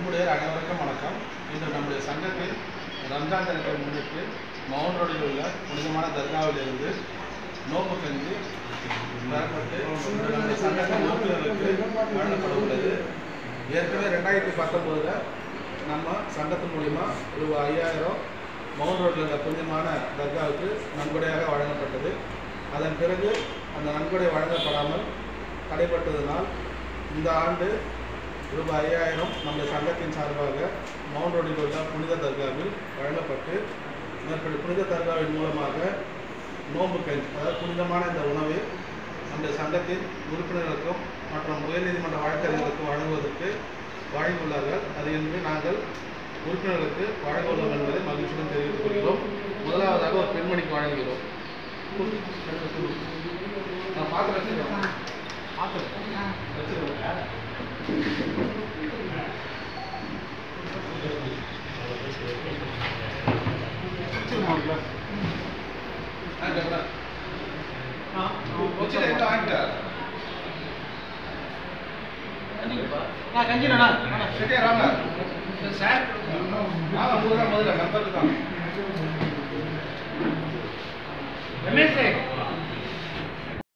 அன்புடையர் அனைவருக்கும் வணக்கம். இன்று நம்முடைய சங்கத்தில் ரம்ஜான் தினத்தை முன்னிட்டு மவுண்ட் ரோடில் உள்ள புனிதமான தர்காவிலிருந்து நோம்பு கஞ்சி தரப்பட்டு நம்முடைய சங்கத்தின் உறுப்பினர்களுக்கு வழங்கப்பட உள்ளது. ஏற்கனவே 2019 நம்ம சங்கத்தின் மூலிமா ரூபாய் 5000 மவுண்ட் ரோடில் உள்ள புனிதமான தர்காவுக்கு நன்கொடையாக வழங்கப்பட்டது. அதன் பிறகு அந்த நன்கொடை வழங்கப்படாமல் தடைப்பட்டதனால் இந்த ஆண்டு ரூபாய் 5000 நம்முடைய சங்கத்தின் சார்பாக மவுண்ட் ரோடில் உள்ள புனித தர்காவில் வழங்கப்பட்டு மேற்படி புனித தர்காவின் மூலமாக நோம்பு கஞ்சி, அதாவது புனிதமான இந்த உணவை நம்முடைய சங்கத்தின் உறுப்பினர்களுக்கும் மற்றும் உயர்நீதிமன்ற வழக்கறிஞர்களுக்கும் வழங்குவதற்கு வழங்கியுள்ளார்கள். அது என்று நாங்கள் உறுப்பினர்களுக்கு வழங்க உள்ளோம் என்பதை மகிழ்ச்சியுடன் தெரிவித்துக் கொள்கிறோம். முதலாவதாக ஒரு பெண்மணிக்கு வழங்குகிறோம். நான் பார்த்து வச்சுக்கிறோம். रमेश